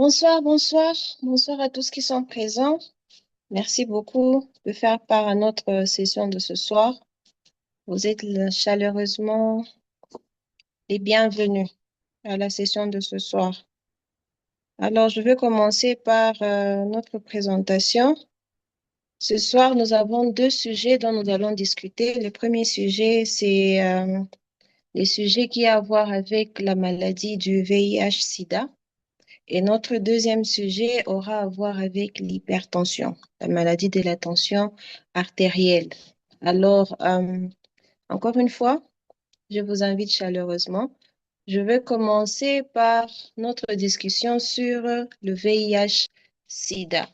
Bonsoir, bonsoir, bonsoir à tous qui sont présents. Merci beaucoup de faire part à notre session de ce soir. Vous êtes chaleureusement les bienvenus à la session de ce soir. Alors, je vais commencer par notre présentation. Ce soir, nous avons deux sujets dont nous allons discuter. Le premier sujet, c'est les sujets qui ont à voir avec la maladie du VIH-Sida. Et notre deuxième sujet aura à voir avec l'hypertension, la maladie de la tension artérielle. Alors, encore une fois, je vous invite chaleureusement. Je vais commencer par notre discussion sur le VIH-Sida.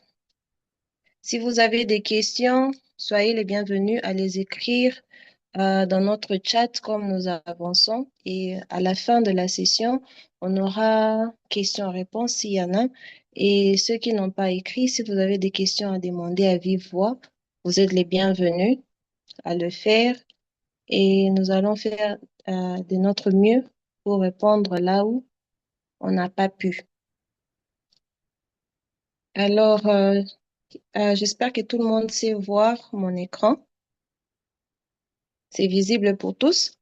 Si vous avez des questions, soyez les bienvenus à les écrire dans notre chat comme nous avançons. Et à la fin de la session, on aura questions-réponses s'il y en a. Et ceux qui n'ont pas écrit, si vous avez des questions à demander à vive voix, vous êtes les bienvenus à le faire. Et nous allons faire de notre mieux pour répondre là où on n'a pas pu. Alors, j'espère que tout le monde sait voir mon écran. C'est visible pour tous.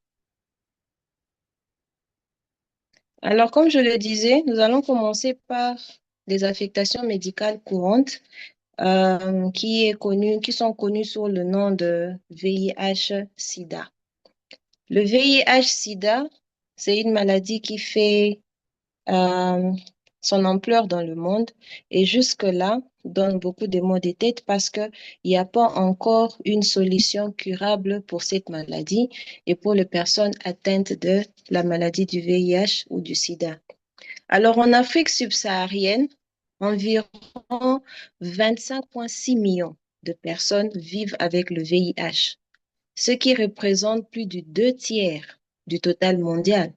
Alors, comme je le disais, nous allons commencer par les affectations médicales courantes qui sont connues sous le nom de VIH-Sida. Le VIH-Sida, c'est une maladie qui fait euh, son ampleur dans le monde et jusque-là donne beaucoup de maux de tête parce qu'il n'y a pas encore une solution curable pour cette maladie et pour les personnes atteintes de la maladie du VIH ou du sida. Alors, en Afrique subsaharienne, environ 25,6 millions de personnes vivent avec le VIH, ce qui représente plus du 2 tiers du total mondial.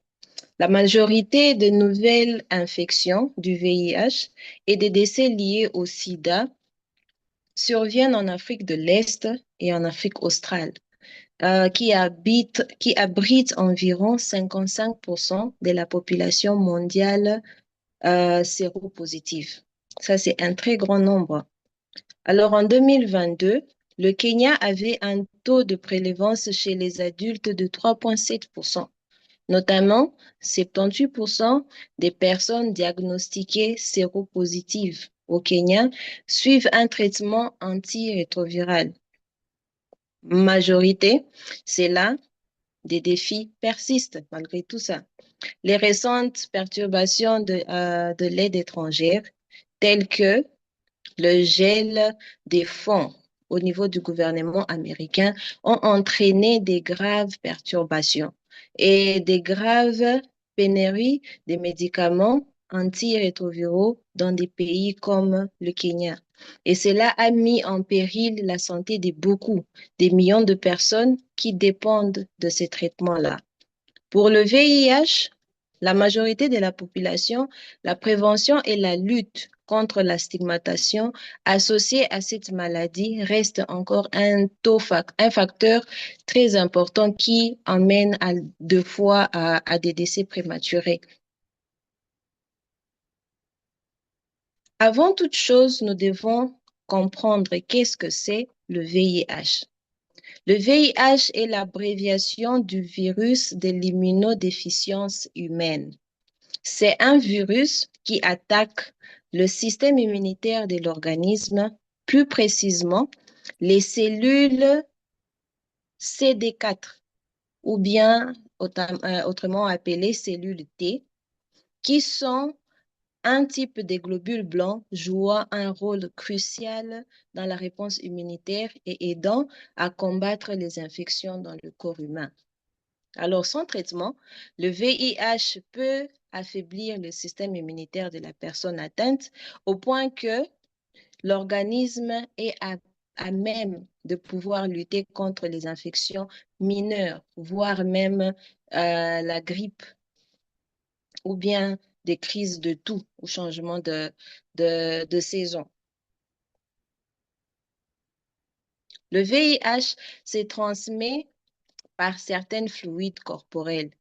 La majorité des nouvelles infections du VIH et des décès liés au sida surviennent en Afrique de l'Est et en Afrique australe, qui abritent environ 55% de la population mondiale séropositive. Ça, c'est un très grand nombre. Alors, en 2022, le Kenya avait un taux de prévalence chez les adultes de 3,7%. Notamment, 78% des personnes diagnostiquées séropositives au Kenya suivent un traitement antirétroviral. Majorité, c'est là, des défis persistent malgré tout ça. Les récentes perturbations de l'aide étrangère, telles que le gel des fonds au niveau du gouvernement américain, ont entraîné des graves perturbations et des graves pénuries de médicaments antirétroviraux dans des pays comme le Kenya. Et cela a mis en péril la santé de beaucoup, des millions de personnes qui dépendent de ces traitements-là. Pour le VIH, la majorité de la population, la prévention et la lutte contre la stigmatisation associée à cette maladie reste encore un facteur très important qui emmène deux fois à des décès prématurés. Avant toute chose, nous devons comprendre qu'est-ce que c'est le VIH. Le VIH est l'abréviation du virus de l'immunodéficience humaine. C'est un virus qui attaque le système immunitaire de l'organisme, plus précisément les cellules CD4 ou bien autrement appelées cellules T, qui sont un type de globules blancs jouant un rôle crucial dans la réponse immunitaire et aidant à combattre les infections dans le corps humain. Alors, sans traitement, le VIH peut affaiblir le système immunitaire de la personne atteinte au point que l'organisme est à même de pouvoir lutter contre les infections mineures, voire même la grippe ou bien des crises de toux ou changement de saison. Le VIH se transmet par certains fluides corporels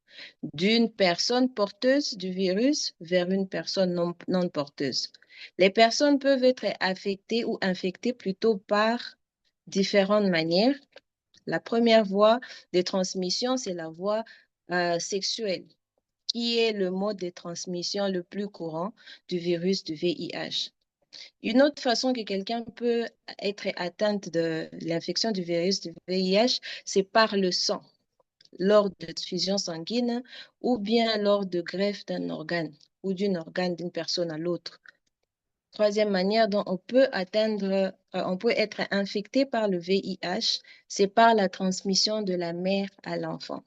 d'une personne porteuse du virus vers une personne non porteuse. Les personnes peuvent être affectées ou infectées plutôt par différentes manières. La première voie de transmission, c'est la voie sexuelle, qui est le mode de transmission le plus courant du virus du VIH. Une autre façon que quelqu'un peut être atteinte de l'infection du virus du VIH, c'est par le sang, lors de fusion sanguine ou bien lors de greffe d'un organe ou d'un organe d'une personne à l'autre. Troisième manière dont on peut être infecté par le VIH, c'est par la transmission de la mère à l'enfant.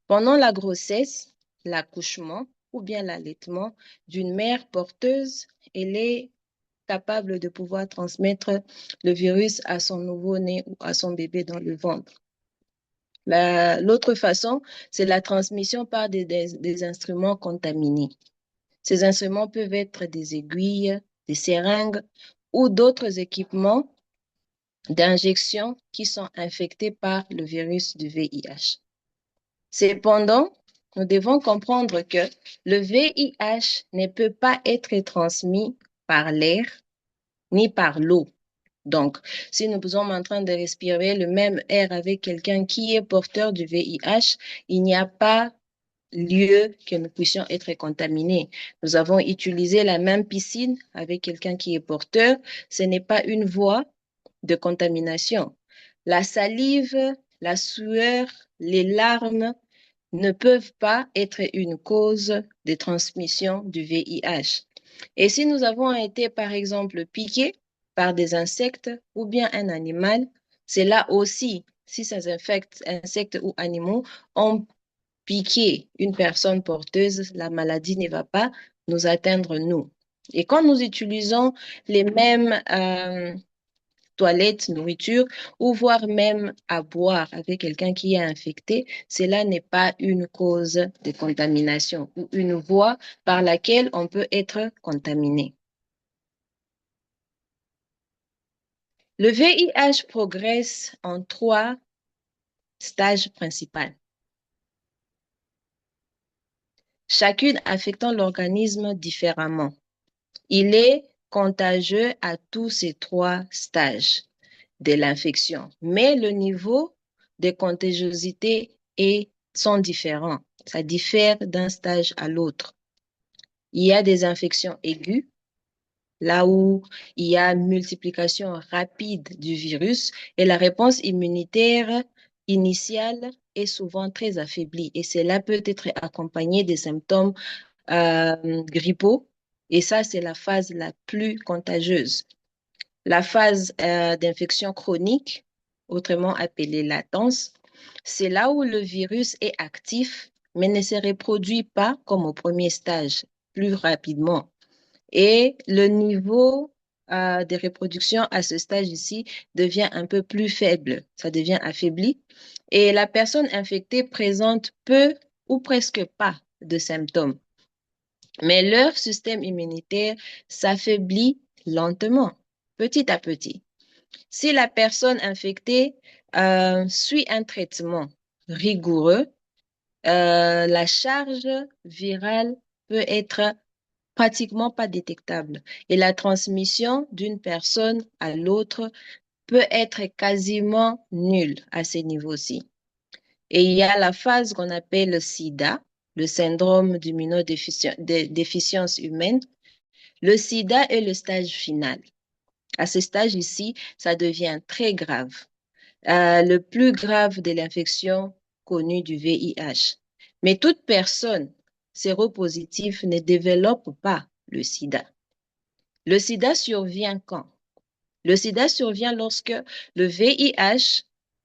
Pendant la grossesse, l'accouchement ou bien l'allaitement d'une mère porteuse, elle est capable de pouvoir transmettre le virus à son nouveau-né ou à son bébé dans le ventre. L'autre façon, c'est la transmission par des instruments contaminés. Ces instruments peuvent être des aiguilles, des seringues ou d'autres équipements d'injection qui sont infectés par le virus du VIH. Cependant, nous devons comprendre que le VIH ne peut pas être transmis par l'air ni par l'eau. Donc, si nous sommes en train de respirer le même air avec quelqu'un qui est porteur du VIH, il n'y a pas lieu que nous puissions être contaminés. Nous avons utilisé la même piscine avec quelqu'un qui est porteur. Ce n'est pas une voie de contamination. La salive, la sueur, les larmes ne peuvent pas être une cause de transmission du VIH. Et si nous avons été, par exemple, piqués par des insectes ou bien un animal, c'est là aussi, si ces insectes ou animaux ont piqué une personne porteuse, la maladie ne va pas nous atteindre, nous. Et quand nous utilisons les mêmes toilettes, nourriture, ou voire même à boire avec quelqu'un qui est infecté, cela n'est pas une cause de contamination ou une voie par laquelle on peut être contaminé. Le VIH progresse en 3 stages principaux, chacune affectant l'organisme différemment. Il est contagieux à tous ces 3 stages de l'infection, mais le niveau de contagiosité sont différents. Ça diffère d'un stage à l'autre. Il y a des infections aiguës, là où il y a multiplication rapide du virus et la réponse immunitaire initiale est souvent très affaiblie et cela peut être accompagné des symptômes grippaux et ça, c'est la phase la plus contagieuse. La phase d'infection chronique, autrement appelée latence, c'est là où le virus est actif, mais ne se reproduit pas comme au premier stage, plus rapidement. Et le niveau de reproduction à ce stage ici devient un peu plus faible, ça devient affaibli. Et la personne infectée présente peu ou presque pas de symptômes. Mais leur système immunitaire s'affaiblit lentement, petit à petit. Si la personne infectée suit un traitement rigoureux, la charge virale peut être pratiquement pas détectable et la transmission d'une personne à l'autre peut être quasiment nulle à ces niveaux-ci. Et il y a la phase qu'on appelle le SIDA, le syndrome d'immunodéficience humaine. Le SIDA est le stage final. À ce stage ici, ça devient très grave. Le plus grave de l'infection connue du VIH. Mais toute personne séropositive ne développe pas le sida. Le sida survient quand? Le sida survient lorsque le VIH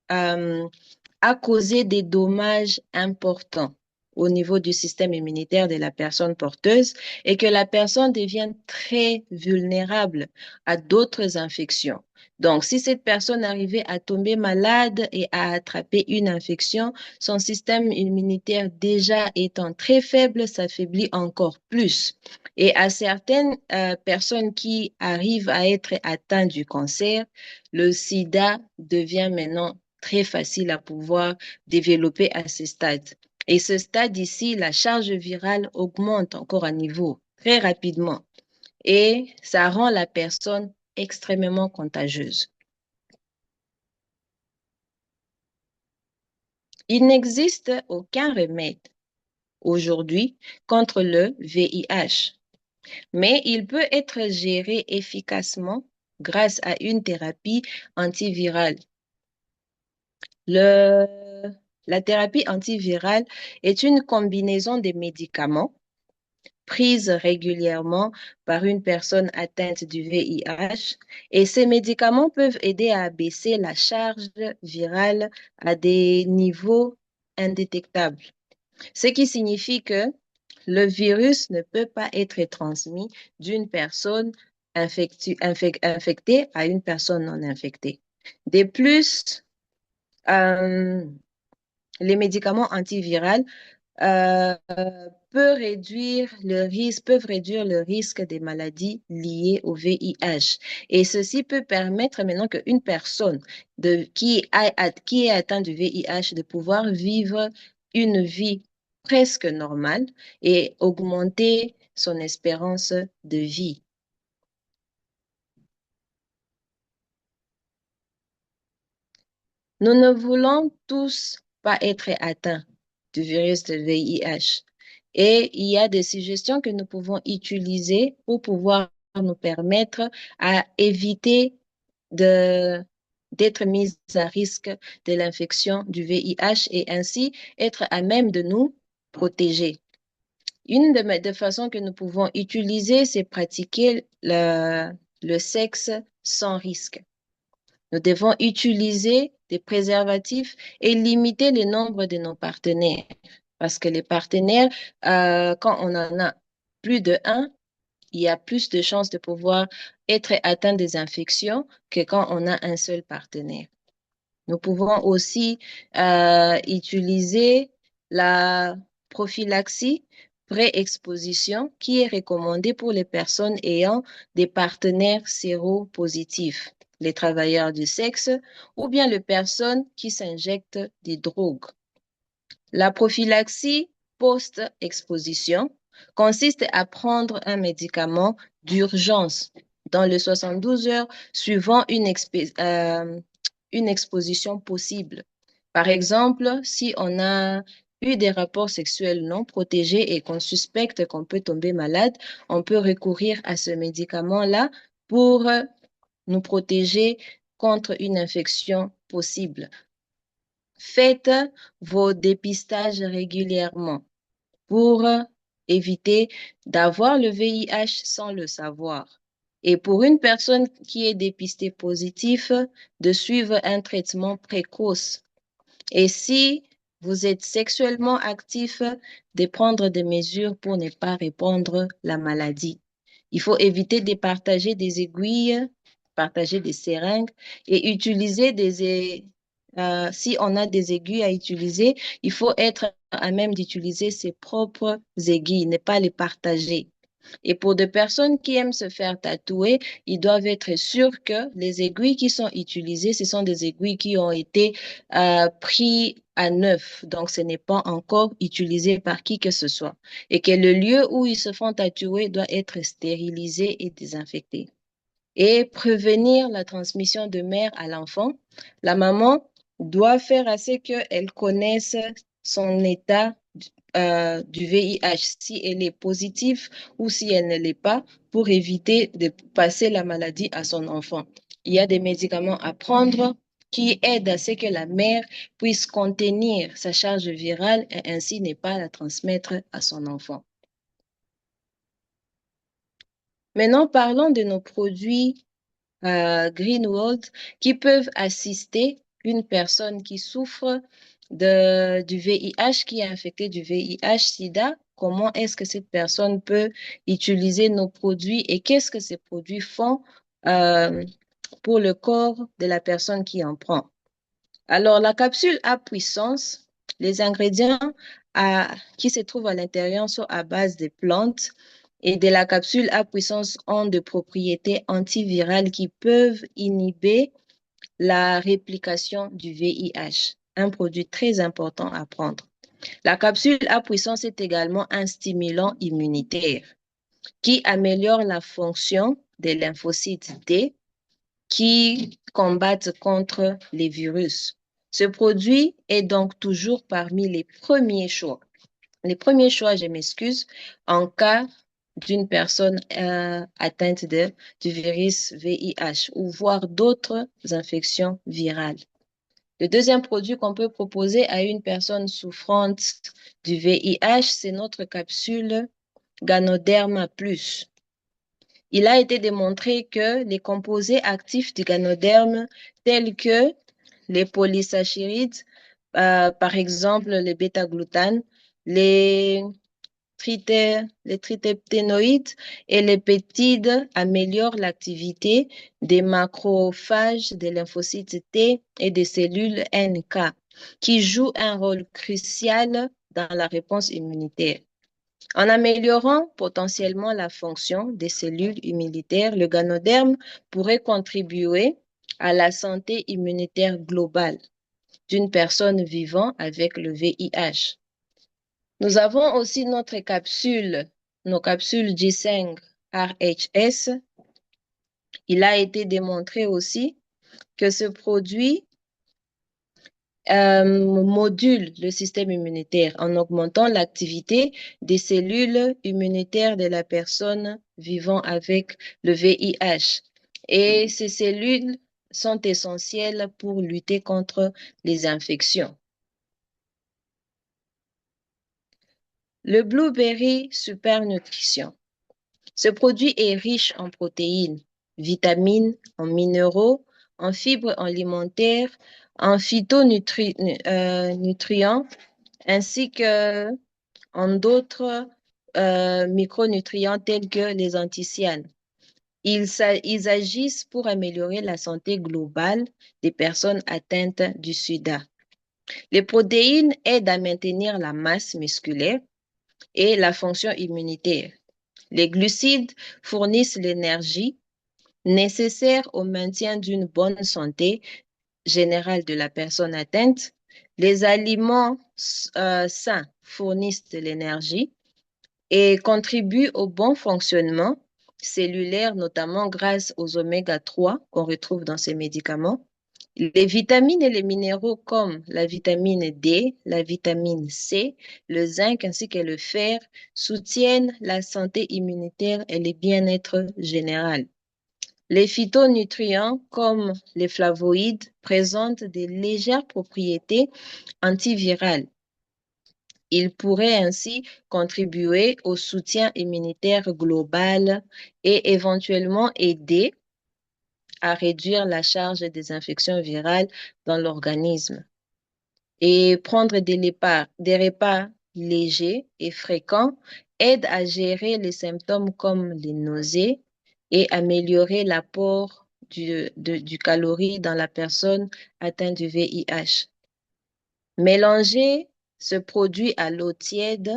a causé des dommages importants au niveau du système immunitaire de la personne porteuse et que la personne devient très vulnérable à d'autres infections. Donc, si cette personne arrivait à tomber malade et à attraper une infection, son système immunitaire déjà étant très faible, s'affaiblit encore plus. Et à certaines personnes qui arrivent à être atteintes du cancer, le sida devient maintenant très facile à pouvoir développer à ce stade. Et ce stade ici, la charge virale augmente encore à niveau très rapidement et ça rend la personne extrêmement contagieuse. Il n'existe aucun remède aujourd'hui contre le VIH, mais il peut être géré efficacement grâce à une thérapie antivirale. La thérapie antivirale est une combinaison de médicaments prise régulièrement par une personne atteinte du VIH et ces médicaments peuvent aider à abaisser la charge virale à des niveaux indétectables, ce qui signifie que le virus ne peut pas être transmis d'une personne infectée à une personne non infectée. De plus, euh, les médicaments antiviraux euh, peuvent réduire le risque des maladies liées au VIH. Et ceci peut permettre maintenant qu'une personne qui est atteinte du VIH de pouvoir vivre une vie presque normale et augmenter son espérance de vie. Nous ne voulons tous pas être atteints du virus de VIH. Et il y a des suggestions que nous pouvons utiliser pour pouvoir nous permettre à éviter de, d'être mis à risque de l'infection du VIH et ainsi être à même de nous protéger. Une des façons que nous pouvons utiliser, c'est pratiquer le sexe sans risque. Nous devons utiliser des préservatifs et limiter le nombre de nos partenaires. Parce que les partenaires, quand on en a plus de un, il y a plus de chances de pouvoir être atteint des infections que quand on a un seul partenaire. Nous pouvons aussi utiliser la prophylaxie pré-exposition qui est recommandée pour les personnes ayant des partenaires séropositifs, les travailleurs du sexe ou bien les personnes qui s'injectent des drogues. La prophylaxie post-exposition consiste à prendre un médicament d'urgence dans les 72 heures suivant une exposition possible. Par exemple, si on a eu des rapports sexuels non protégés et qu'on suspecte qu'on peut tomber malade, on peut recourir à ce médicament-là pour nous protéger contre une infection possible. Faites vos dépistages régulièrement pour éviter d'avoir le VIH sans le savoir. Et pour une personne qui est dépistée positive, de suivre un traitement précoce. Et si vous êtes sexuellement actif, de prendre des mesures pour ne pas répandre la maladie. Il faut éviter de partager des aiguilles, partager des seringues et utiliser si on a des aiguilles à utiliser, il faut être à même d'utiliser ses propres aiguilles, ne pas les partager. Et pour des personnes qui aiment se faire tatouer, ils doivent être sûrs que les aiguilles qui sont utilisées, ce sont des aiguilles qui ont été prises à neuf. Donc, ce n'est pas encore utilisé par qui que ce soit. Et que le lieu où ils se font tatouer doit être stérilisé et désinfecté. Et prévenir la transmission de mère à l'enfant. La maman doit faire assez qu'elle connaisse son état du VIH, si elle est positive ou si elle ne l'est pas, pour éviter de passer la maladie à son enfant. Il y a des médicaments à prendre qui aident à ce que la mère puisse contenir sa charge virale et ainsi ne pas la transmettre à son enfant. Maintenant, parlons de nos produits Greenwald qui peuvent assister une personne qui souffre du VIH, qui est infectée du VIH-Sida. Comment est-ce que cette personne peut utiliser nos produits et qu'est-ce que ces produits font euh, pour le corps de la personne qui en prend? Alors, la capsule à puissance, les ingrédients qui se trouvent à l'intérieur sont à base de plantes et de la capsule à puissance ont des propriétés antivirales qui peuvent inhiber la réplication du VIH, un produit très important à prendre. La capsule à puissance est également un stimulant immunitaire qui améliore la fonction des lymphocytes T qui combattent contre les virus. Ce produit est donc toujours parmi les premiers choix. Les premiers choix, je m'excuse, en cas d'une personne atteinte du virus VIH ou voire d'autres infections virales. Le deuxième produit qu'on peut proposer à une personne souffrante du VIH, c'est notre capsule Ganoderma Plus. Il a été démontré que les composés actifs du Ganoderme, tels que les polysaccharides, par exemple les bêta-glucanes, les les tritépténoïdes et les peptides améliorent l'activité des macrophages, des lymphocytes T et des cellules NK, qui jouent un rôle crucial dans la réponse immunitaire. En améliorant potentiellement la fonction des cellules immunitaires, le Ganoderme pourrait contribuer à la santé immunitaire globale d'une personne vivant avec le VIH. Nous avons aussi nos capsules G5 RHS. Il a été démontré aussi que ce produit module le système immunitaire en augmentant l'activité des cellules immunitaires de la personne vivant avec le VIH. Et ces cellules sont essentielles pour lutter contre les infections. Le Blueberry Super Nutrition. Ce produit est riche en protéines, vitamines, en minéraux, en fibres alimentaires, en phytonutrients, ainsi que en d'autres micronutriments tels que les anthocyanes. Ils agissent pour améliorer la santé globale des personnes atteintes du sida. Les protéines aident à maintenir la masse musculaire et la fonction immunitaire. Les glucides fournissent l'énergie nécessaire au maintien d'une bonne santé générale de la personne atteinte. Les aliments sains fournissent de l'énergie et contribuent au bon fonctionnement cellulaire, notamment grâce aux oméga 3 qu'on retrouve dans ces médicaments. Les vitamines et les minéraux comme la vitamine D, la vitamine C, le zinc ainsi que le fer soutiennent la santé immunitaire et le bien-être général. Les phytonutriments comme les flavoïdes présentent des légères propriétés antivirales. Ils pourraient ainsi contribuer au soutien immunitaire global et éventuellement aider à réduire la charge des infections virales dans l'organisme. Et prendre des repas légers et fréquents aide à gérer les symptômes comme les nausées et améliorer l'apport du calorie dans la personne atteinte du VIH. Mélanger ce produit à l'eau tiède,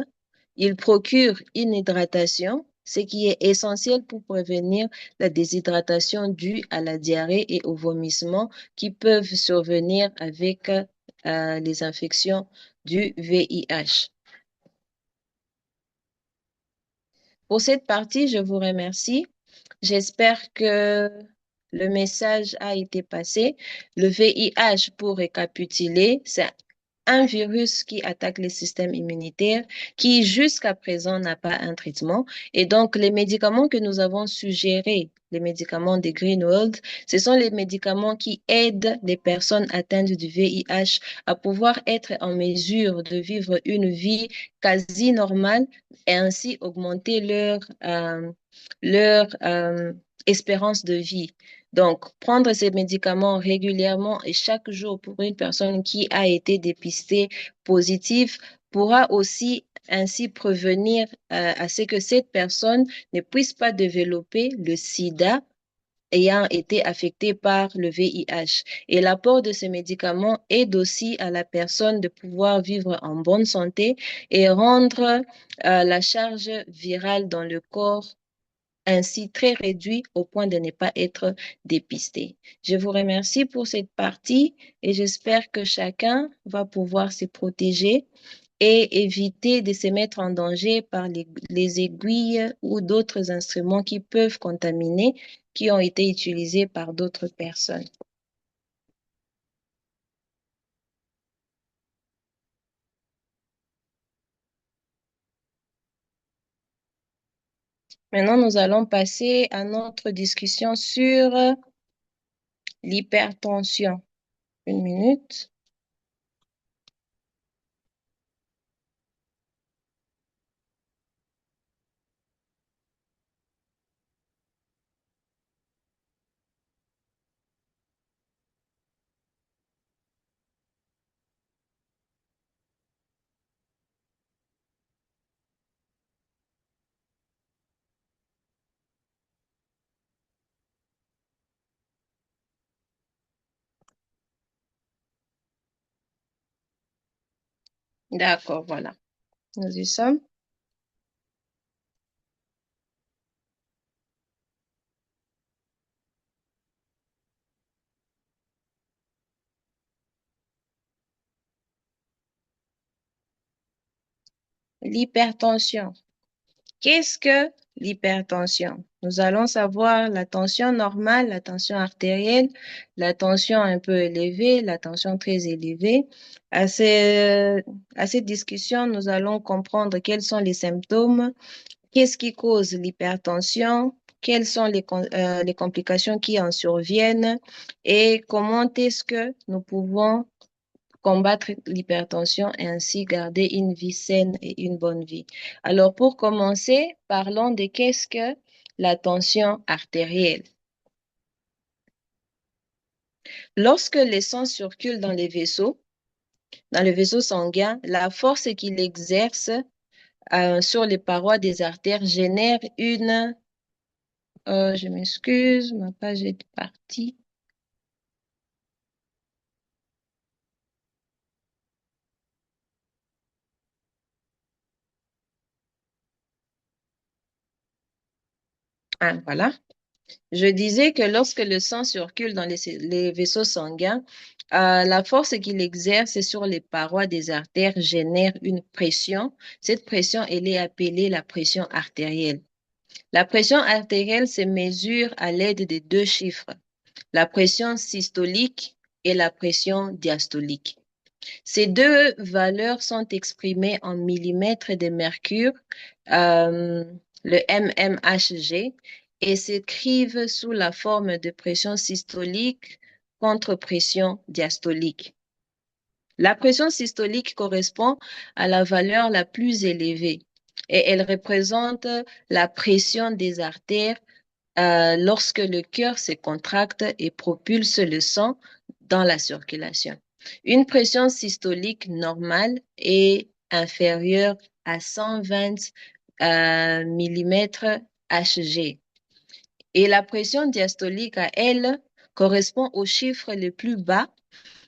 il procure une hydratation, ce qui est essentiel pour prévenir la déshydratation due à la diarrhée et au vomissement qui peuvent survenir avec les infections du VIH. Pour cette partie, je vous remercie. J'espère que le message a été passé. Le VIH, pour récapituler, c'est un virus qui attaque le système immunitaire, qui jusqu'à présent n'a pas un traitement. Et donc, les médicaments que nous avons suggérés, les médicaments de Greenwald, ce sont les médicaments qui aident les personnes atteintes du VIH à pouvoir être en mesure de vivre une vie quasi normale et ainsi augmenter leur espérance de vie. Donc, prendre ces médicaments régulièrement et chaque jour pour une personne qui a été dépistée positive pourra aussi ainsi prévenir à ce que cette personne ne puisse pas développer le sida ayant été affectée par le VIH. Et l'apport de ces médicaments aide aussi à la personne de pouvoir vivre en bonne santé et rendre la charge virale dans le corps ainsi très réduit au point de ne pas être dépisté. Je vous remercie pour cette partie et j'espère que chacun va pouvoir se protéger et éviter de se mettre en danger par les aiguilles ou d'autres instruments qui peuvent contaminer, qui ont été utilisés par d'autres personnes. Maintenant, nous allons passer à notre discussion sur l'hypertension. Une minute. D'accord, voilà. Nous y sommes. L'hypertension. Qu'est-ce que l'hypertension? Nous allons savoir la tension normale, la tension artérielle, la tension un peu élevée, la tension très élevée. À cette discussion, nous allons comprendre quels sont les symptômes, qu'est-ce qui cause l'hypertension, quelles sont les complications qui en surviennent et comment est-ce que nous pouvons combattre l'hypertension et ainsi garder une vie saine et une bonne vie. Alors, pour commencer, parlons de qu'est-ce que la tension artérielle. Lorsque le sang circule dans le vaisseau sanguin, la force qu'il exerce sur les parois des artères génère je m'excuse, ma page est partie. Ah, voilà. Je disais que lorsque le sang circule dans les vaisseaux sanguins, la force qu'il exerce sur les parois des artères génère une pression. Cette pression, elle est appelée la pression artérielle. La pression artérielle se mesure à l'aide de deux chiffres, la pression systolique et la pression diastolique. Ces deux valeurs sont exprimées en millimètres de mercure, euh, le mmHg, et s'écrivent sous la forme de pression systolique contre pression diastolique. La pression systolique correspond à la valeur la plus élevée et elle représente la pression des artères lorsque le cœur se contracte et propulse le sang dans la circulation. Une pression systolique normale est inférieure à 120 mm Hg. Et la pression diastolique à elle correspond au chiffre le plus bas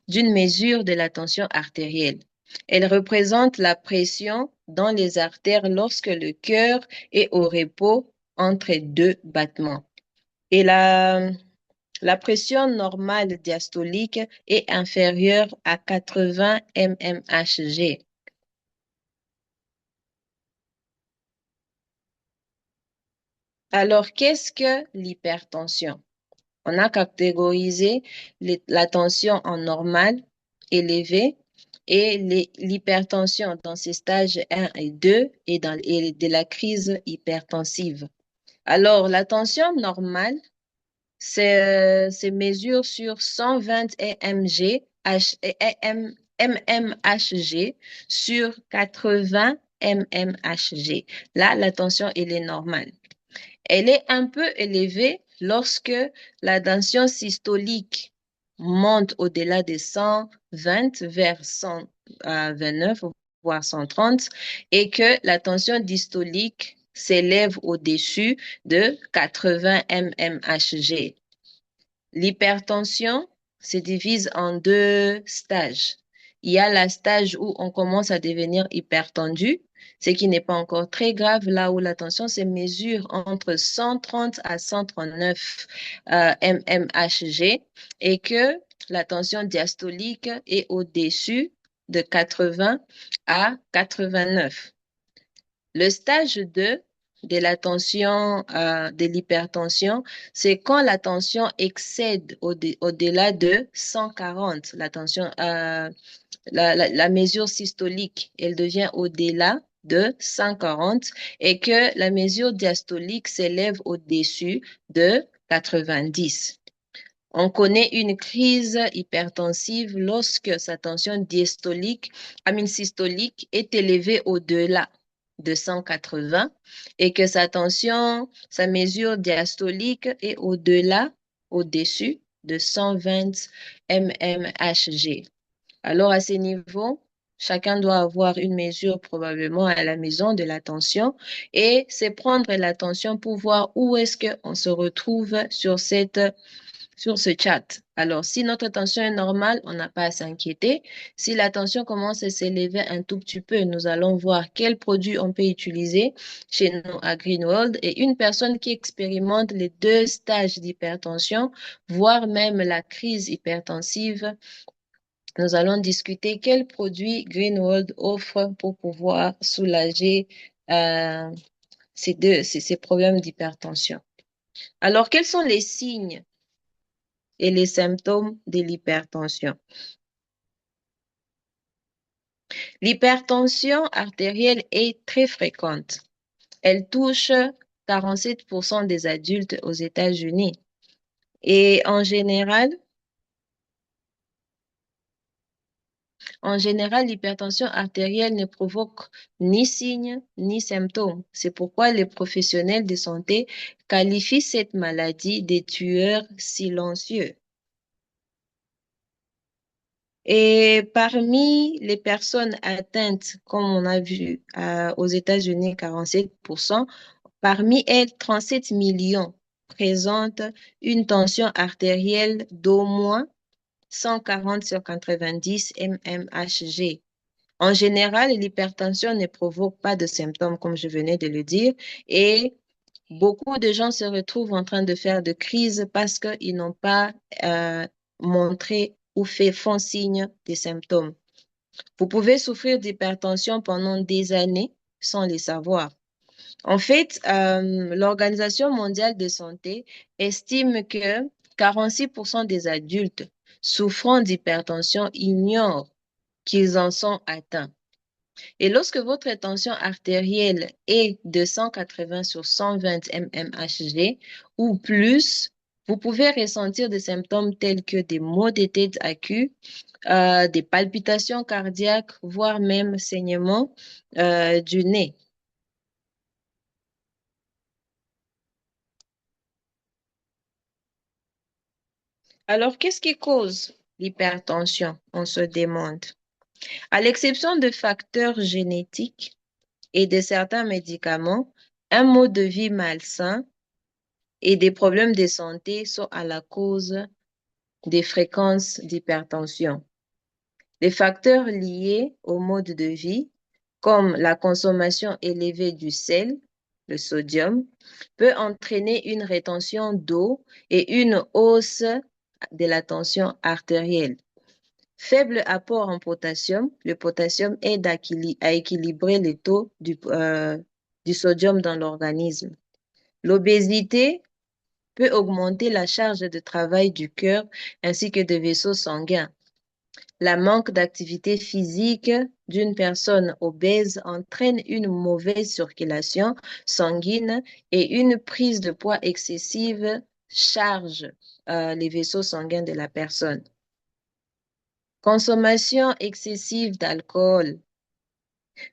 d'une mesure de la tension artérielle. Elle représente la pression dans les artères lorsque le cœur est au repos entre deux battements. Et la pression normale diastolique est inférieure à 80 mmHg. Alors, qu'est-ce que l'hypertension? On a catégorisé la tension en normale, élevée, et l'hypertension dans ses stages 1 et 2 et de la crise hypertensive. Alors, la tension normale se mesure sur 120 mmHg sur 80 mmHg. Là, la tension, elle est normale. Elle est un peu élevée lorsque la tension systolique monte au-delà de 120 vers 129 voire 130 et que la tension dystolique s'élève au-dessus de 80 mmHg. L'hypertension se divise en deux stages. Il y a le stage où on commence à devenir hypertendu ce qui n'est pas encore très grave, là où la tension se mesure entre 130 à 139 mmHg et que la tension diastolique est au-dessus de 80 à 89. Le stade 2 de la tension, de l'hypertension, c'est quand la tension excède au-delà de 140. La mesure systolique, elle devient au-delà de 140 et que la mesure diastolique s'élève au-dessus de 90. On connaît une crise hypertensive lorsque sa tension systolique est élevée au-delà de 180 et que sa mesure diastolique est au-dessus de 120 mmHg. Alors, à ce niveau, chacun doit avoir une mesure probablement à la maison de la tension et c'est prendre la tension pour voir où est-ce qu'on se retrouve sur ce chat. Alors, si notre tension est normale, on n'a pas à s'inquiéter. Si la tension commence à s'élever un tout petit peu, nous allons voir quels produits on peut utiliser chez nous à Greenworld. Et une personne qui expérimente les deux stages d'hypertension, voire même la crise hypertensive, nous allons discuter quels produits Greenworld offre pour pouvoir soulager ces problèmes d'hypertension. Alors, quels sont les signes et les symptômes de l'hypertension? L'hypertension artérielle est très fréquente. Elle touche 47% des adultes aux États-Unis. Et en général, l'hypertension artérielle ne provoque ni signes ni symptômes. C'est pourquoi les professionnels de santé qualifient cette maladie de tueur silencieux. Et parmi les personnes atteintes, comme on a vu aux États-Unis, 47%, parmi elles, 37 millions présentent une tension artérielle d'au moins 140 sur 90 mmHg. En général, l'hypertension ne provoque pas de symptômes, comme je venais de le dire, et beaucoup de gens se retrouvent en train de faire de crises parce qu'ils n'ont pas montré ou font signe des symptômes. Vous pouvez souffrir d'hypertension pendant des années sans les savoir. En fait, l'Organisation mondiale de santé estime que 46% des adultes souffrant d'hypertension ignorent qu'ils en sont atteints. Et lorsque votre tension artérielle est de 180 sur 120 mmHg ou plus, vous pouvez ressentir des symptômes tels que des maux de tête acus, des palpitations cardiaques, voire même saignement du nez. Alors, qu'est-ce qui cause l'hypertension? On se demande. À l'exception de facteurs génétiques et de certains médicaments, un mode de vie malsain et des problèmes de santé sont à la cause des fréquences d'hypertension. Les facteurs liés au mode de vie, comme la consommation élevée du sel, le sodium, peut entraîner une rétention d'eau et une hausse de la tension artérielle. Faible apport en potassium, le potassium aide à équilibrer le taux du sodium dans l'organisme. L'obésité peut augmenter la charge de travail du cœur ainsi que des vaisseaux sanguins. La manque d'activité physique d'une personne obèse entraîne une mauvaise circulation sanguine et une prise de poids excessive charge les vaisseaux sanguins de la personne. Consommation excessive d'alcool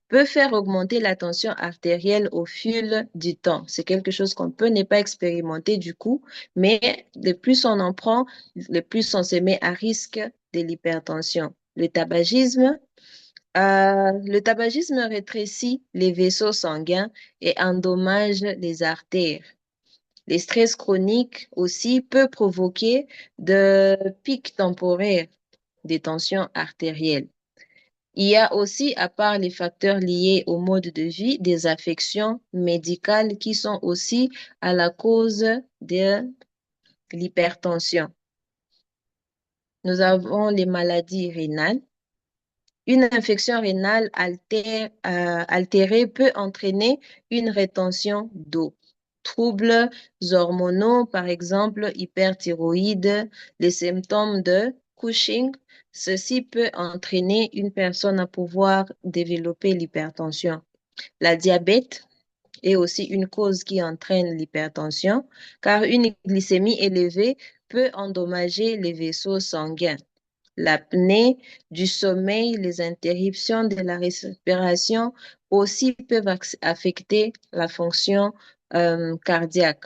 peut faire augmenter la tension artérielle au fil du temps. C'est quelque chose qu'on peut ne pas expérimenter du coup, mais le plus on en prend, le plus on se met à risque de l'hypertension. Le tabagisme rétrécit les vaisseaux sanguins et endommage les artères. Le stress chronique aussi peut provoquer de pics temporaires des tensions artérielles. Il y a aussi, à part les facteurs liés au mode de vie, des affections médicales qui sont aussi à la cause de l'hypertension. Nous avons les maladies rénales. Une infection rénale altérée peut entraîner une rétention d'eau. Troubles hormonaux, par exemple hyperthyroïde, les symptômes de Cushing, ceci peut entraîner une personne à pouvoir développer l'hypertension. La diabète est aussi une cause qui entraîne l'hypertension, car une glycémie élevée peut endommager les vaisseaux sanguins. L'apnée du sommeil, les interruptions de la respiration aussi peuvent affecter la fonction cardiaque.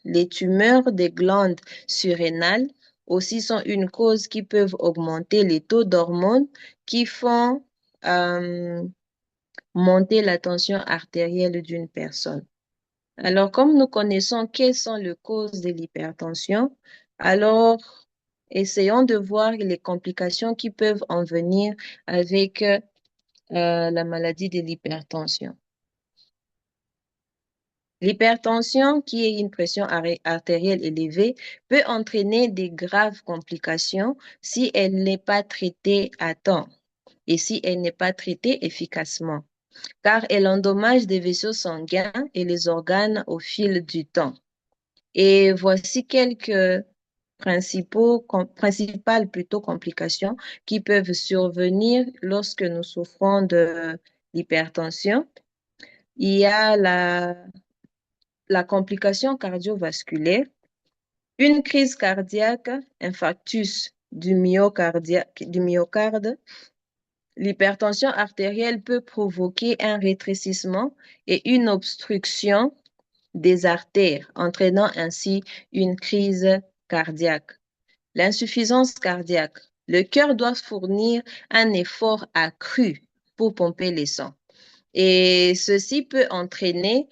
Les tumeurs des glandes surrénales aussi sont une cause qui peuvent augmenter les taux d'hormones qui font euh, monter la tension artérielle d'une personne. Alors, comme nous connaissons quelles sont les causes de l'hypertension, alors essayons de voir les complications qui peuvent en venir avec la maladie de l'hypertension. L'hypertension, qui est une pression artérielle élevée, peut entraîner des graves complications si elle n'est pas traitée à temps et si elle n'est pas traitée efficacement, car elle endommage des vaisseaux sanguins et les organes au fil du temps. Et voici quelques principales complications qui peuvent survenir lorsque nous souffrons de l'hypertension. Il y a la complication cardiovasculaire, une crise cardiaque, infarctus du myocarde. L'hypertension artérielle peut provoquer un rétrécissement et une obstruction des artères, entraînant ainsi une crise cardiaque. L'insuffisance cardiaque. Le cœur doit fournir un effort accru pour pomper le sang. Et ceci peut entraîner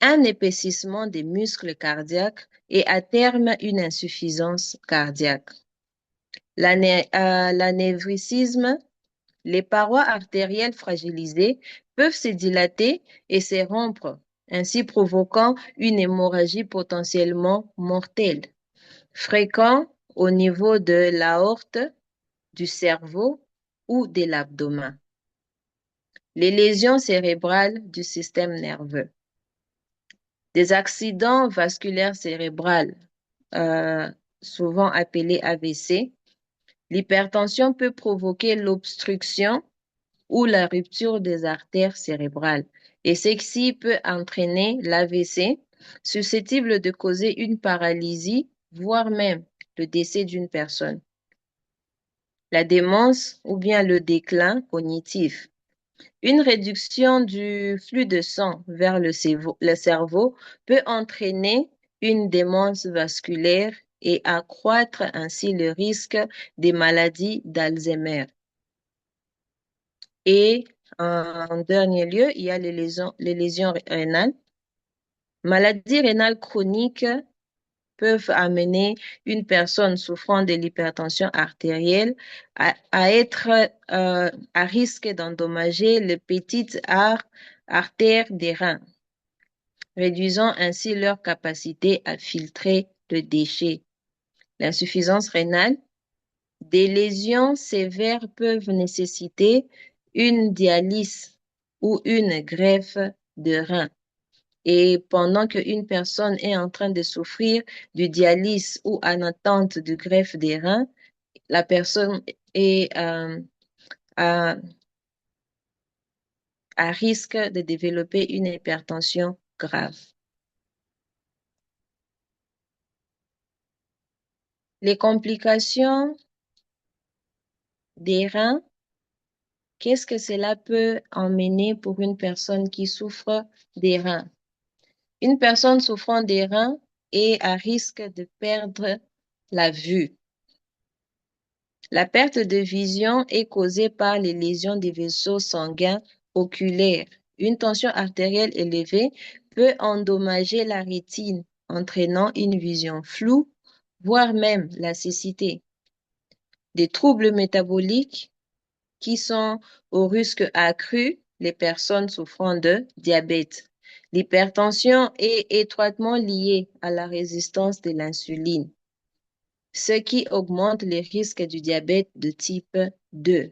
un épaississement des muscles cardiaques et à terme une insuffisance cardiaque. L'anévrisme. Les parois artérielles fragilisées peuvent se dilater et se rompre, ainsi provoquant une hémorragie potentiellement mortelle. Fréquent au niveau de l'aorte, du cerveau ou de l'abdomen. Les lésions cérébrales du système nerveux. Des accidents vasculaires cérébraux, souvent appelés AVC. L'hypertension peut provoquer l'obstruction ou la rupture des artères cérébrales. Et ceci peut entraîner l'AVC, susceptible de causer une paralysie, voire même le décès d'une personne. La démence ou bien le déclin cognitif. Une réduction du flux de sang vers le cerveau peut entraîner une démence vasculaire et accroître ainsi le risque des maladies d'Alzheimer. Et en dernier lieu, il y a les lésions rénales. Maladies rénales chroniques peuvent amener une personne souffrant de l'hypertension artérielle à être à risque d'endommager les petites artères des reins, réduisant ainsi leur capacité à filtrer le déchet. L'insuffisance rénale. Des lésions sévères peuvent nécessiter une dialyse ou une greffe de rein. Et pendant qu'une personne est en train de souffrir de dialyse ou en attente de greffe des reins, la personne est à risque de développer une hypertension grave. Les complications des reins, qu'est-ce que cela peut emmener pour une personne qui souffre des reins? Une personne souffrant des reins est à risque de perdre la vue. La perte de vision est causée par les lésions des vaisseaux sanguins oculaires. Une tension artérielle élevée peut endommager la rétine, entraînant une vision floue, voire même la cécité. Des troubles métaboliques. qui sont au risque accru les personnes souffrant de diabète. L'hypertension est étroitement liée à la résistance de l'insuline, ce qui augmente les risques du diabète de type 2.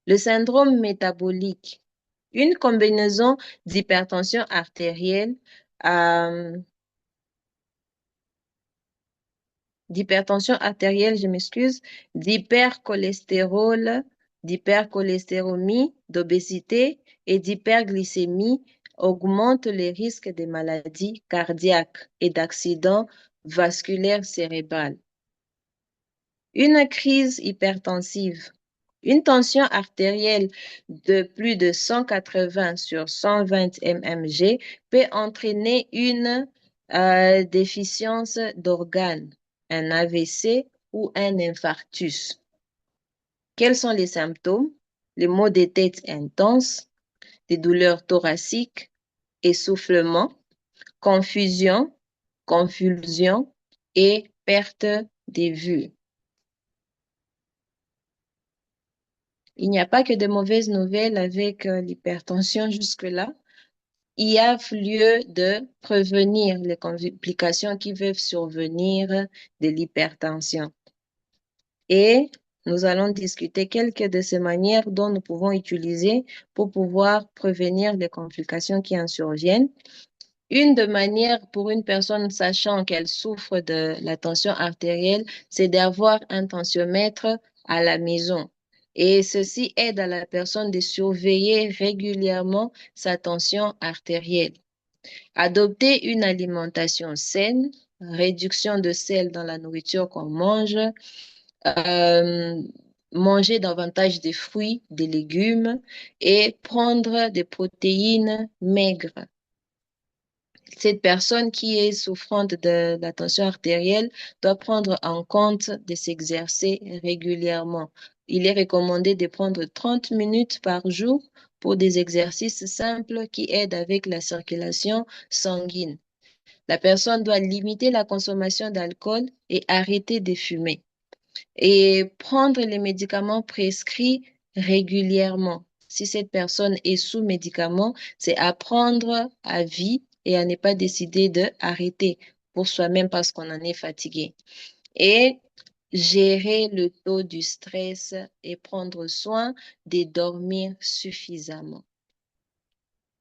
Le syndrome métabolique, une combinaison d'hypertension artérielle, euh, je m'excuse, d'hypercholestérol, d'hypercholestérémie, d'obésité et d'hyperglycémie augmente les risques de maladies cardiaques et d'accidents vasculaires cérébraux. Une crise hypertensive. Une tension artérielle de plus de 180 sur 120 mmHg peut entraîner une déficience d'organes, un AVC ou un infarctus. Quels sont les symptômes? Les maux de tête intenses, des douleurs thoraciques, essoufflement, confusion, confusion et perte des vues. Il n'y a pas que de mauvaises nouvelles avec l'hypertension jusque-là. Il y a lieu de prévenir les complications qui peuvent survenir de l'hypertension. Et nous allons discuter quelques de ces manières dont nous pouvons utiliser pour pouvoir prévenir les complications qui en surviennent. Une des manières pour une personne sachant qu'elle souffre de la tension artérielle, c'est d'avoir un tensiomètre à la maison. Et ceci aide à la personne de surveiller régulièrement sa tension artérielle. Adopter une alimentation saine, réduction de sel dans la nourriture qu'on mange, euh, manger davantage de fruits, des légumes et prendre des protéines maigres. Cette personne qui est souffrante de la tension artérielle doit prendre en compte de s'exercer régulièrement. Il est recommandé de prendre 30 minutes par jour pour des exercices simples qui aident avec la circulation sanguine. La personne doit limiter la consommation d'alcool et arrêter de fumer. Et prendre les médicaments prescrits régulièrement. Si cette personne est sous médicament, c'est à prendre à vie et à ne pas décider d'arrêter pour soi-même parce qu'on en est fatigué. Et gérer le taux du stress et prendre soin de dormir suffisamment.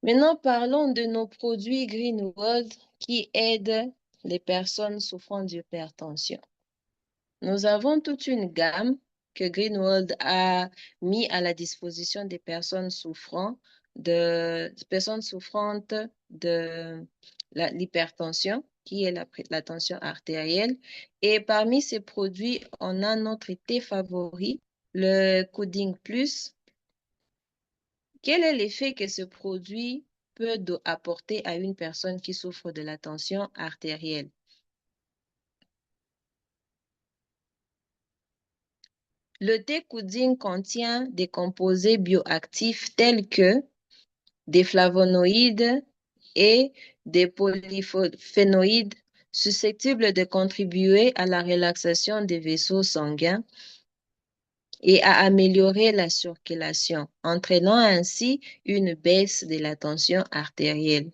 Maintenant, parlons de nos produits Greenwood qui aident les personnes souffrant d'hypertension. Nous avons toute une gamme que Greenwood a mis à la disposition des personnes souffrantes de l'hypertension, qui est la tension artérielle. Et parmi ces produits, on a notre thé favori, le Coding Plus. Quel est l'effet que ce produit peut apporter à une personne qui souffre de la tension artérielle? Le thé Coding contient des composés bioactifs tels que des flavonoïdes et des polyphénoïdes susceptibles de contribuer à la relaxation des vaisseaux sanguins et à améliorer la circulation, entraînant ainsi une baisse de la tension artérielle.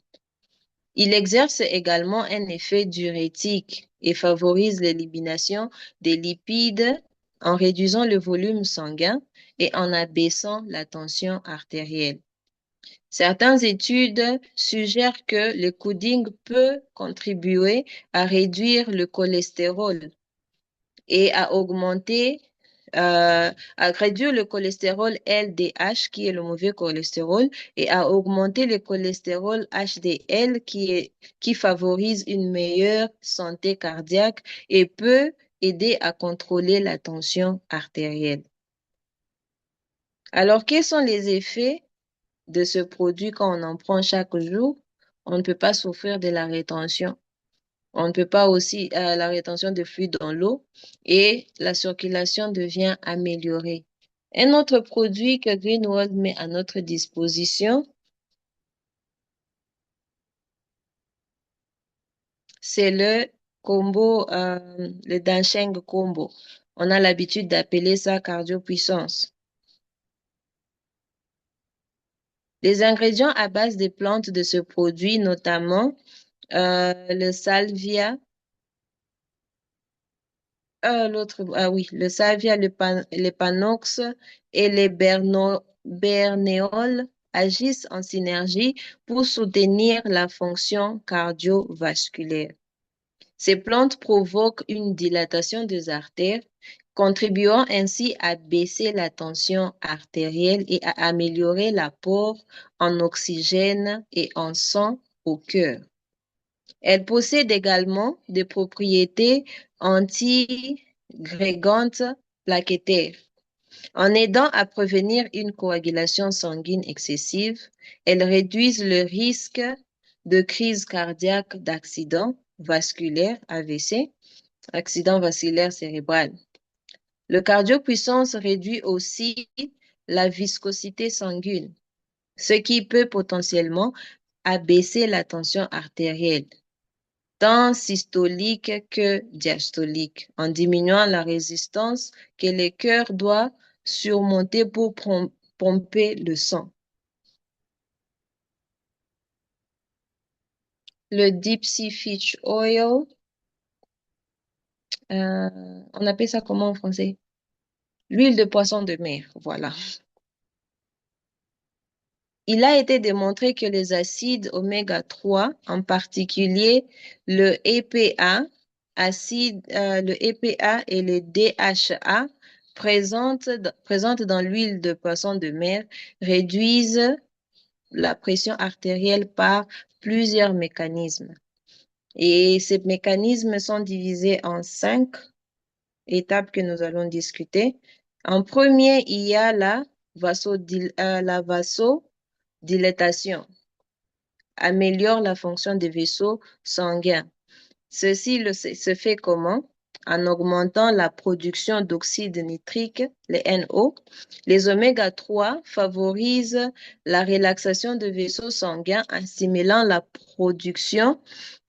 Il exerce également un effet diurétique et favorise l'élimination des lipides en réduisant le volume sanguin et en abaissant la tension artérielle. Certaines études suggèrent que le coding peut contribuer à réduire le cholestérol et à réduire le cholestérol LDH, qui est le mauvais cholestérol, et à augmenter le cholestérol HDL, qui favorise une meilleure santé cardiaque et peut aider à contrôler la tension artérielle. Alors, quels sont les effets de ce produit quand on en prend chaque jour? On ne peut pas souffrir de la rétention. On ne peut pas aussi la rétention de fluide dans l'eau et la circulation devient améliorée. Un autre produit que Greenwood met à notre disposition, c'est le combo, le Dansheng Combo. On a l'habitude d'appeler ça cardio-puissance. Les ingrédients à base des plantes de ce produit, notamment le salvia, le salvia, le panox et les bernéoles agissent en synergie pour soutenir la fonction cardiovasculaire. Ces plantes provoquent une dilatation des artères, contribuant ainsi à baisser la tension artérielle et à améliorer l'apport en oxygène et en sang au cœur. Elles possèdent également des propriétés anti-grégantes plaquettaires. En aidant à prévenir une coagulation sanguine excessive, elles réduisent le risque de crise cardiaque, d'accident vasculaire, AVC, accident vasculaire cérébral. Le cardiopuissance réduit aussi la viscosité sanguine, ce qui peut potentiellement abaisser la tension artérielle, tant systolique que diastolique, en diminuant la résistance que le cœur doit surmonter pour pomper le sang. Le Deep Sea Fish Oil, on appelle ça comment en français? L'huile de poisson de mer, voilà. Il a été démontré que les acides oméga 3, en particulier le EPA, le EPA et le DHA, présentes dans l'huile de poisson de mer, réduisent la pression artérielle par plusieurs mécanismes. Et ces mécanismes sont divisés en 5 étapes que nous allons discuter. En premier, il y a la vasodilatation, améliore la fonction des vaisseaux sanguins. Ceci se fait comment? En augmentant la production d'oxyde nitrique, les NO. Les oméga 3 favorisent la relaxation des vaisseaux sanguins en stimulant la production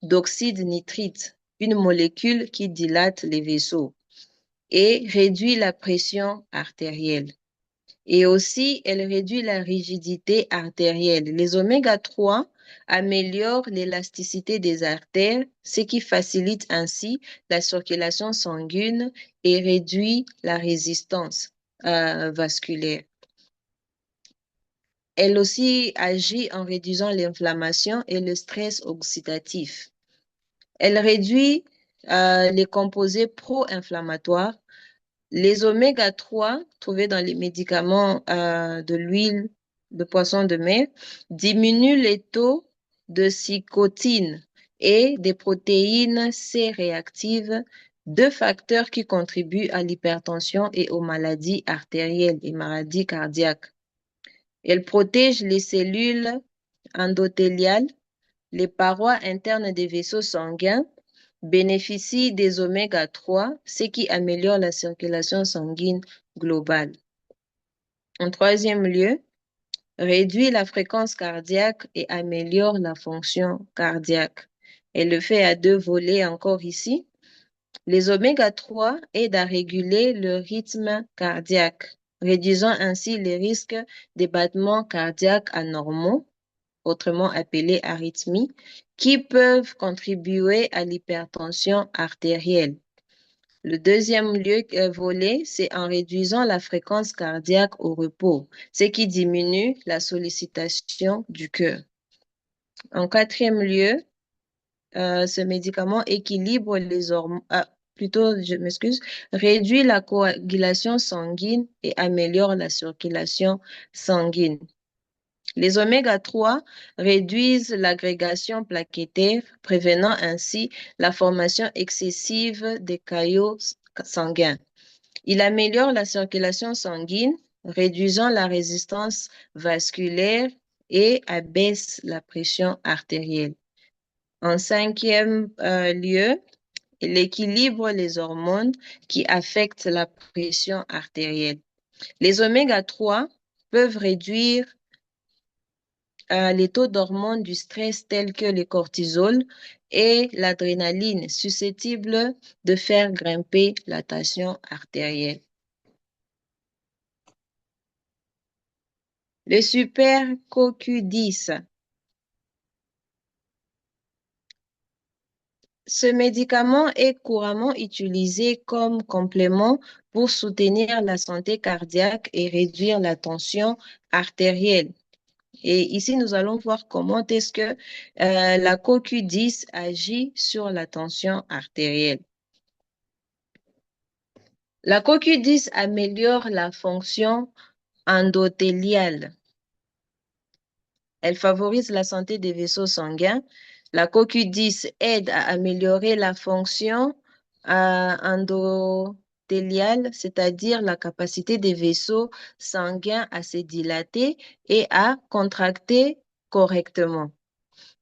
d'oxyde nitrite, une molécule qui dilate les vaisseaux et réduit la pression artérielle. Et aussi, elle réduit la rigidité artérielle. Les oméga 3 améliorent l'élasticité des artères, ce qui facilite ainsi la circulation sanguine et réduit la résistance vasculaire. Elle aussi agit en réduisant l'inflammation et le stress oxydatif. Elle réduit les composés pro-inflammatoires. Les oméga 3 trouvés dans les médicaments de l'huile de poisson de mer diminuent les taux de cycotine et des protéines C réactives, deux facteurs qui contribuent à l'hypertension et aux maladies artérielles et maladies cardiaques. Elles protègent les cellules endothéliales, les parois internes des vaisseaux sanguins, bénéficient des oméga 3, ce qui améliore la circulation sanguine globale. En troisième lieu, réduit la fréquence cardiaque et améliore la fonction cardiaque. Et le fait à deux volets encore ici. Les oméga 3 aident à réguler le rythme cardiaque, réduisant ainsi les risques des battements cardiaques anormaux, autrement appelés arythmies, qui peuvent contribuer à l'hypertension artérielle. Le deuxième volet, c'est en réduisant la fréquence cardiaque au repos, ce qui diminue la sollicitation du cœur. En quatrième lieu, ce médicament équilibre les hormones, réduit la coagulation sanguine et améliore la circulation sanguine. Les oméga 3 réduisent l'agrégation plaquettaire, prévenant ainsi la formation excessive des caillots sanguins. Il améliore la circulation sanguine, réduisant la résistance vasculaire et abaisse la pression artérielle. En cinquième lieu, il équilibre les hormones qui affectent la pression artérielle. Les oméga 3 peuvent réduire les taux d'hormones du stress tels que le cortisol et l'adrénaline, susceptibles de faire grimper la tension artérielle. Le super CoQ10. Ce médicament est couramment utilisé comme complément pour soutenir la santé cardiaque et réduire la tension artérielle. Et ici, nous allons voir comment est-ce que la CoQ10 agit sur la tension artérielle. La CoQ10 améliore la fonction endothéliale. Elle favorise la santé des vaisseaux sanguins. La CoQ10 aide à améliorer la fonction endothéliale, c'est-à-dire la capacité des vaisseaux sanguins à se dilater et à contracter correctement.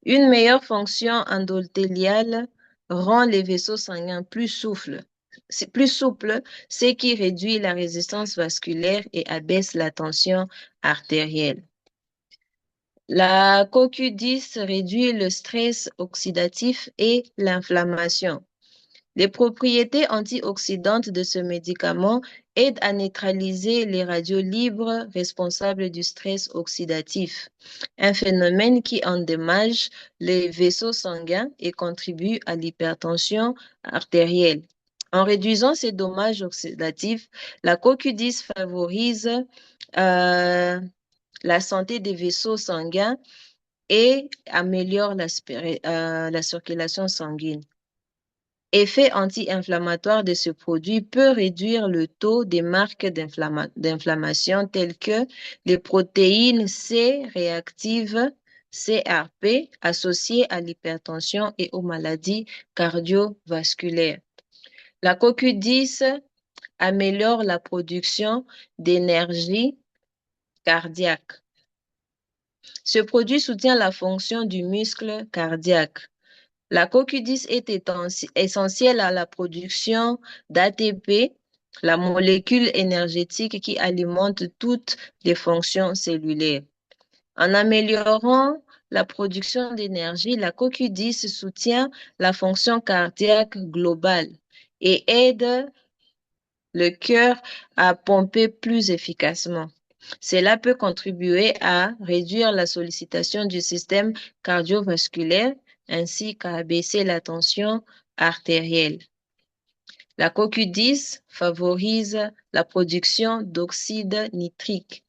Une meilleure fonction endothéliale rend les vaisseaux sanguins plus souples, ce qui réduit la résistance vasculaire et abaisse la tension artérielle. La CoQ10 réduit le stress oxydatif et l'inflammation. Les propriétés antioxydantes de ce médicament aident à neutraliser les radios libres responsables du stress oxydatif, un phénomène qui endommage les vaisseaux sanguins et contribue à l'hypertension artérielle. En réduisant ces dommages oxydatifs, la CoQ10 favorise la santé des vaisseaux sanguins et améliore la circulation sanguine. Effet anti-inflammatoire de ce produit peut réduire le taux des marques d'inflammation telles que les protéines C réactives, CRP, associées à l'hypertension et aux maladies cardiovasculaires. La CoQ10 améliore la production d'énergie cardiaque. Ce produit soutient la fonction du muscle cardiaque. La CoQ10 est essentielle à la production d'ATP, la molécule énergétique qui alimente toutes les fonctions cellulaires. En améliorant la production d'énergie, la CoQ10 soutient la fonction cardiaque globale et aide le cœur à pomper plus efficacement. Cela peut contribuer à réduire la sollicitation du système cardiovasculaire ainsi qu'à abaisser la tension artérielle. La CoQ10 favorise la production d'oxyde nitrique.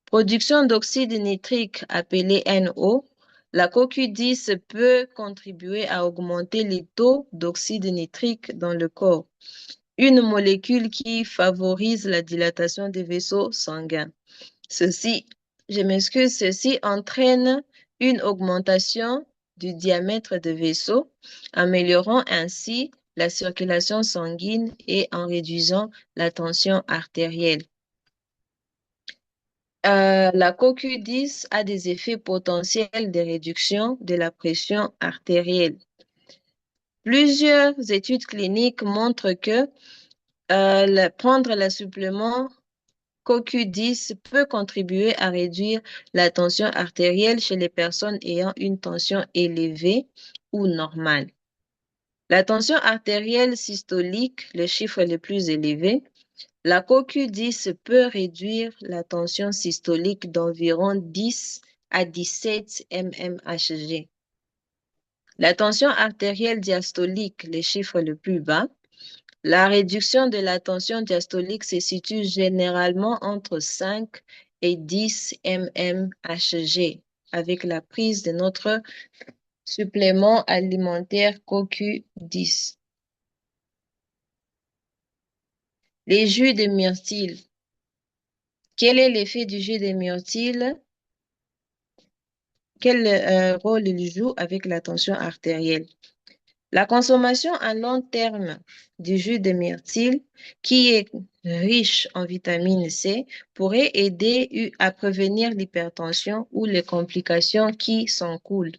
Production d'oxyde nitrique appelée NO, la CoQ10 peut contribuer à augmenter les taux d'oxyde nitrique dans le corps, une molécule qui favorise la dilatation des vaisseaux sanguins. Ceci entraîne une augmentation du diamètre des vaisseaux, améliorant ainsi la circulation sanguine et en réduisant la tension artérielle. La CoQ10 a des effets potentiels de réduction de la pression artérielle. Plusieurs études cliniques montrent que prendre le supplément CoQ10 peut contribuer à réduire la tension artérielle chez les personnes ayant une tension élevée ou normale. La tension artérielle systolique, le chiffre le plus élevé, la CoQ10 peut réduire la tension systolique d'environ 10 à 17 mmHg. La tension artérielle diastolique, le chiffre le plus bas, la réduction de la tension diastolique se situe généralement entre 5 et 10 mmHg avec la prise de notre supplément alimentaire CoQ10. Les jus de myrtille. Quel est l'effet du jus de myrtille? Quel rôle il joue avec la tension artérielle? La consommation à long terme du jus de myrtille, qui est riche en vitamine C, pourrait aider à prévenir l'hypertension ou les complications qui s'en coulent.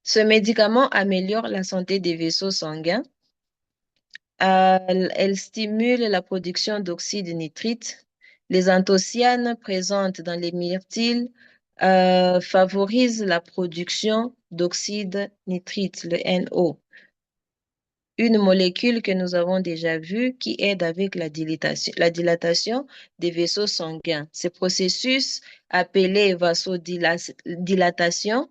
Ce médicament améliore la santé des vaisseaux sanguins. Elle stimule la production d'oxyde nitrite. Les anthocyanes présentes dans les myrtilles favorisent la production d'oxyde nitrite, le NO. une molécule que nous avons déjà vue qui aide avec la dilatation des vaisseaux sanguins. Ce processus, appelé vasodilatation,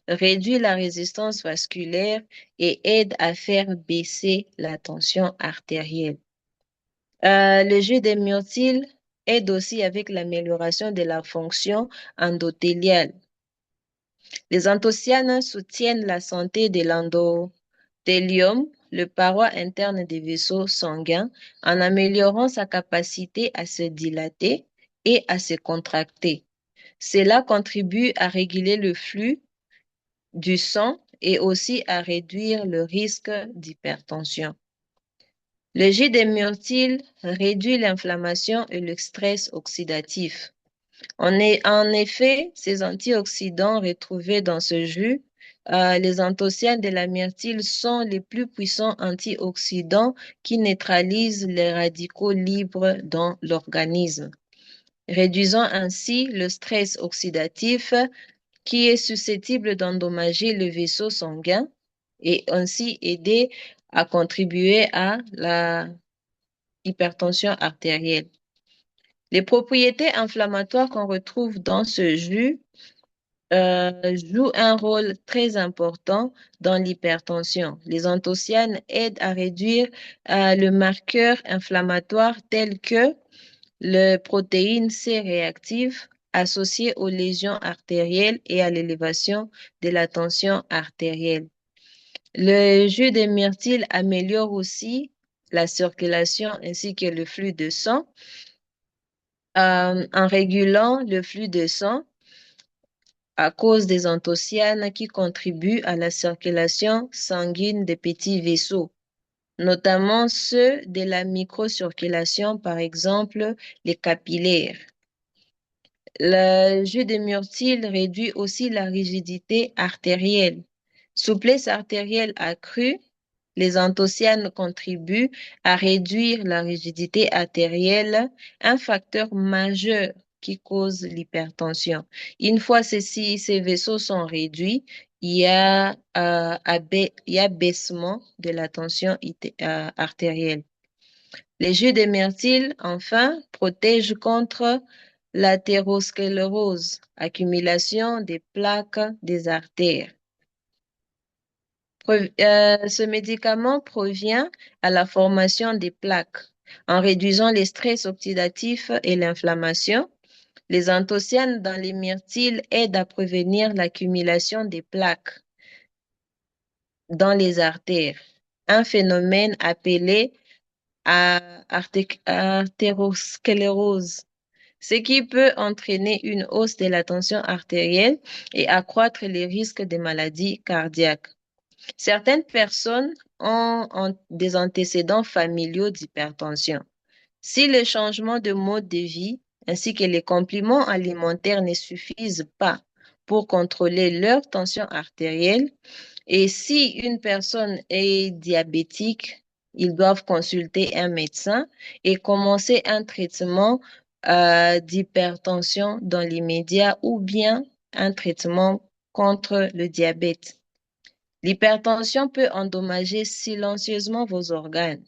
réduit la résistance vasculaire et aide à faire baisser la tension artérielle. Le jus de myrtille aide aussi avec l'amélioration de la fonction endothéliale. Les anthocyanes soutiennent la santé de l'endothélium, le paroi interne des vaisseaux sanguins, en améliorant sa capacité à se dilater et à se contracter. Cela contribue à réguler le flux du sang et aussi à réduire le risque d'hypertension. Le jus de myrtille réduit l'inflammation et le stress oxydatif. En effet, ces antioxydants retrouvés dans ce jus, les anthocyanes de la myrtille sont les plus puissants antioxydants qui neutralisent les radicaux libres dans l'organisme, réduisant ainsi le stress oxydatif qui est susceptible d'endommager le vaisseau sanguin et ainsi aider à contribuer à la hypertension artérielle. Les propriétés inflammatoires qu'on retrouve dans ce jus jouent un rôle très important dans l'hypertension. Les anthocyanes aident à réduire le marqueur inflammatoire tel que le protéine C réactive associée aux lésions artérielles et à l'élévation de la tension artérielle. Le jus de myrtille améliore aussi la circulation ainsi que le flux de sang en régulant le flux de sang à cause des anthocyanes qui contribuent à la circulation sanguine des petits vaisseaux, notamment ceux de la microcirculation, par exemple les capillaires. Le jus de myrtille réduit aussi la rigidité artérielle. Souplesse artérielle accrue, les anthocyanes contribuent à réduire la rigidité artérielle, un facteur majeur qui cause l'hypertension. Une fois ces vaisseaux sont réduits, il y a baissement de la tension artérielle. Les jus de myrtille, enfin, protègent contre l'athérosclérose, accumulation des plaques des artères. Ce médicament provient à la formation des plaques. En réduisant les stress oxydatifs et l'inflammation, les anthocyanes dans les myrtilles aident à prévenir l'accumulation des plaques dans les artères, un phénomène appelé athérosclérose, ce qui peut entraîner une hausse de la tension artérielle et accroître les risques de maladies cardiaques. Certaines personnes ont des antécédents familiaux d'hypertension. Si le changement de mode de vie ainsi que les compléments alimentaires ne suffisent pas pour contrôler leur tension artérielle, et si une personne est diabétique, ils doivent consulter un médecin et commencer un traitement d'hypertension dans l'immédiat ou bien un traitement contre le diabète. L'hypertension peut endommager silencieusement vos organes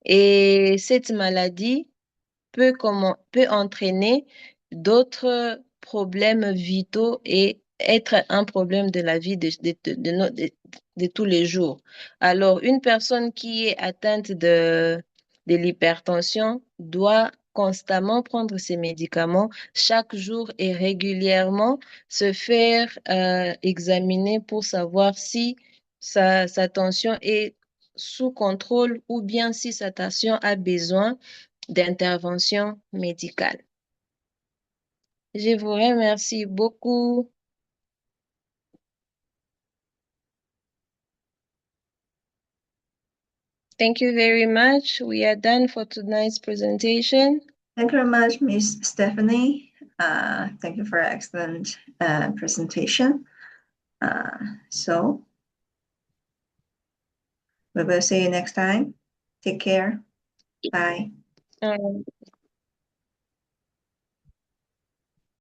et cette maladie peut entraîner d'autres problèmes vitaux et être un problème de la vie de tous les jours. Alors, une personne qui est atteinte de l'hypertension doit constamment prendre ses médicaments chaque jour et régulièrement se faire examiner pour savoir si sa tension est sous contrôle ou bien si sa tension a besoin d'intervention médicale. Je vous remercie beaucoup. Thank you very much. We are done for tonight's presentation. Thank you very much, Miss Stephanie. Thank you for an excellent presentation. So we will see you next time. Take care. Bye.